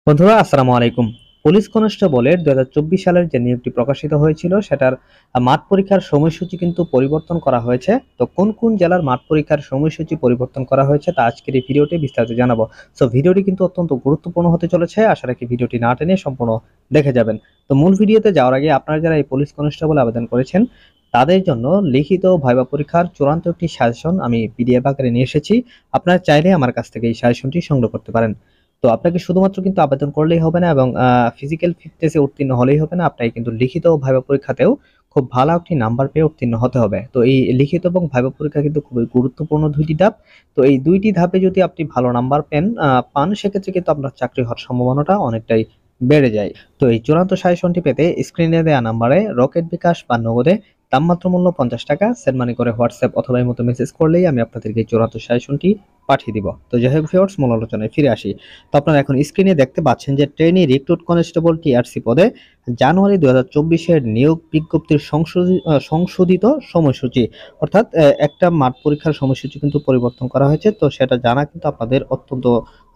বন্ধুরা আসসালামু আলাইকুম। পুলিশ কনস্টেবলের 2024 সালের যে নিয়োগটি প্রকাশিত হয়েছিল সেটার মাঠ পরীক্ষার সময়সূচি কিন্তু পরিবর্তন করা হয়েছে। তো কোন কোন জেলার মাঠ পরীক্ষার সময়সূচি পরিবর্তন করা হয়েছে তা আজকের এই ভিডিওতে বিস্তারিত জানাবো। সো ভিডিওটি কিন্তু অত্যন্ত গুরুত্বপূর্ণ হতে চলেছে, আশা রাখি ভিডিওটি না টেনে সম্পূর্ণ দেখে যাবেন। তো মূল ভিডিওতে যাওয়ার আগে আপনারা যারা এই পুলিশ কনস্টেবল আবেদন করেছেন তাদের জন্য লিখিত ভাইবা পরীক্ষার চূড়ান্ত একটি সাজেশন আমি পিডিএফ আকারে নিয়ে এসেছি। আপনারা চাইলে আমার কাছ থেকে এই সাজেশনটি সংগ্রহ করতে পারেন। তো আপনাকে শুধুমাত্র কিন্তু আবেদন করলেই হবে না এবং ফিজিক্যাল ফিটনেসে উত্তীর্ণ হলেই হবে না, আপনাকে কিন্তু লিখিত ও ভাইবা পরীক্ষাতেও খুব ভালো একটি নাম্বার পেয়ে উত্তীর্ণ হতে হবে। তো এই লিখিত এবং ভাইবা পরীক্ষা কিন্তু খুবই গুরুত্বপূর্ণ দুইটি ধাপ। তো এই দুইটি ধাপে যদি আপনি ভালো নাম্বার পান সেক্ষেত্রে কিন্তু আপনার চাকরি হওয়ার সম্ভাবনাটা অনেকটাই বেড়ে যায়। তো এই চূড়ান্ত সাজেশনটি পেতে স্ক্রিনে দেওয়া নাম্বারে রকেট বিকাশ বা নগদে নামমাত্র মূল্য 50 টাকা সেন্ড মানি করে হোয়াটসঅ্যাপ অথবা এই মতো মেসেজ করলেই আমি আপনাদেরকে এই চূড়ান্ত সাজেশনটি পাঠিয়ে দিব। তো যাই হোক ভিউয়ার্স, মূল আলোচনায় ফিরে আসি। তো আপনারা এখন স্ক্রিনে দেখতে পাচ্ছেন যে ট্রেনি রিক্রুট কনস্টেবল টিআরসি পদে জানুয়ারি 2024-এর নিয়োগ বিজ্ঞপ্তির সংশোধিত সময়সূচি, অর্থাৎ একটা মাঠ পরীক্ষার সময়সূচি কিন্তু পরিবর্তন করা হয়েছে। তো সেটা জানা কিন্তু আপনাদের অত্যন্ত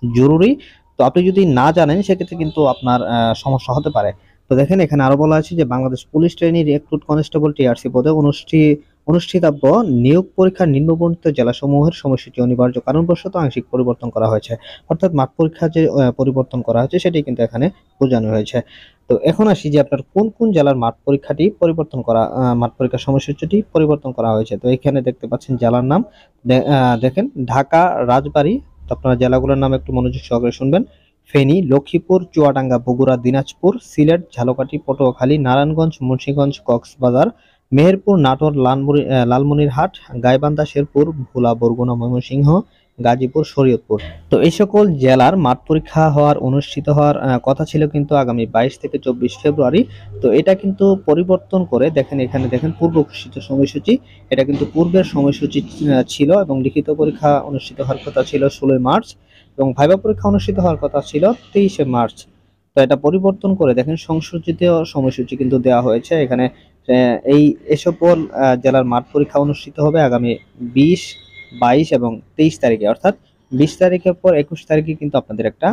জরুরি। তো আপনি যদি না জানেন সেক্ষেত্রে কিন্তু আপনার সমস্যা হতে পারে। তো দেখেন এখানে আরো বলা আছে যে Bangladesh police trainee recruit constable TRC পদে অনুষ্ঠিতব্য নিয়োগ পরীক্ষার নিম্নবর্ণিত জেলাসমূহের সময়সূচি অনিবার্য কারণবশত আংশিক পরিবর্তন করা হয়েছে। অর্থাৎ মাঠ পরীক্ষা যে পরিবর্তন করা হয়েছে সেটি কিন্তু এখানে বোঝানো হয়েছে। তো এখন আসি যে আপনার কোন কোন জেলার মাঠ পরীক্ষার সময়সূচিটি পরিবর্তন করা হয়েছে। তো এখানে দেখতে পাচ্ছেন জেলার নাম, দেখেন ঢাকা, রাজবাড়ী। তো আপনারা জেলাগুলোর নাম একটু মনোযোগ সহকারে শুনবেন। ফেনী, লক্ষ্মীপুর, চুয়াডাঙ্গা, বগুড়া, দিনাজপুর, সিলেট, ঝালকাঠি, পটুয়াখালী, নারায়ণগঞ্জ, মুন্সিগঞ্জ, কক্সবাজার, মেহেরপুর, নাটোর, লালমনিরহাট, গাইবান্ধা, শেরপুর, ভোলা, বরগুনা, ময়মনসিংহ, গাজীপুর, শরীয়তপুর। তো এই সকল জেলার মাঠ পরীক্ষা অনুষ্ঠিত হওয়ার কথা ছিল কিন্তু আগামী 22 থেকে 24 ফেব্রুয়ারি। তো এটা কিন্তু পরিবর্তন করে দেখেন, এখানে দেখেন পূর্ব ঘোষিত সময়সূচি। এটা কিন্তু পূর্বের সময়সূচি ছিল এবং লিখিত পরীক্ষা অনুষ্ঠিত হওয়ার কথা ছিল 16 মার্চ এবং ভাইবা পরীক্ষা অনুষ্ঠিত হওয়ার কথা ছিল 23 মার্চ। তো এটা পরিবর্তন করে দেখেন সংশোধিত সময়সূচি কিন্তু দেওয়া হয়েছে এখানে। এই সকল জেলার মাঠ পরীক্ষা অনুষ্ঠিত হবে আগামী 20, 22 এবং 23 তারিখে, অর্থাৎ 20 তারিখের পর 21 তারিখে কিন্তু আপনাদের একটা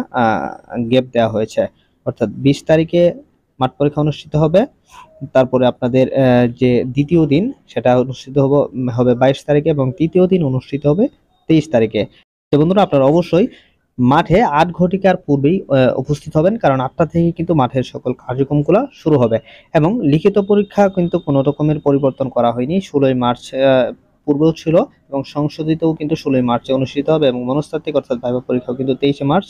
গ্যাপ দেওয়া হয়েছে। অর্থাৎ 20 তারিখে মাঠ পরীক্ষা অনুষ্ঠিত হবে, তারপরে আপনাদের যে দ্বিতীয় দিন সেটা অনুষ্ঠিত হবে 22 তারিখে এবং তৃতীয় দিন অনুষ্ঠিত হবে 23 তারিখে। তো বন্ধুরা আপনারা অবশ্যই মাঠে 8 ঘটিকার পূর্বেই উপস্থিত হবেন, কারণ 8টা থেকে কিন্তু মাঠের সকল কার্যক্রমগুলো শুরু হবে। এবং লিখিত পরীক্ষা কিন্তু কোনো রকমের পরিবর্তন করা হয়নি, 16 মার্চ পূর্বেও ছিল এবং সংশোধিতও কিন্তু 16 মার্চে অনুষ্ঠিত হবে এবং মনস্তাত্ত্বিক অর্থাৎ ভাইবা পরীক্ষাও কিন্তু 23 মার্চ,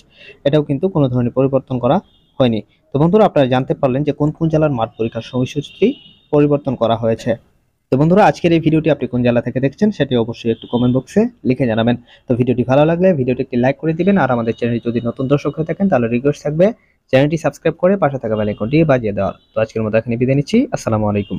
এটাও কিন্তু কোনো ধরনের পরিবর্তন করা হয়নি। তো বন্ধুরা আপনারা জানতে পারলেন যে কোন কোন জেলার মাঠ পরীক্ষার সময়সূচি পরিবর্তন করা হয়েছে। তো বন্ধুরা আজকের এই ভিডিওটি আপনি কোন জেলা থেকে দেখছেন সেটি অবশ্যই একটু কমেন্ট বক্সে লিখে জানাবেন। তো ভিডিওটি ভালো লাগলে ভিডিওটি একটি লাইক করে দিবেন, আর আমাদের চ্যানেলে যদি নতুন দর্শক হয়ে থাকেন তাহলে রিকোয়েস্ট থাকবে চ্যানেলটি সাবস্ক্রাইব করে পাশে থাকা বেল আইকনটি বাজিয়ে দেওয়ার। তো আজকের মতো এখানে বিদায় নিচ্ছি। আসসালামু আলাইকুম।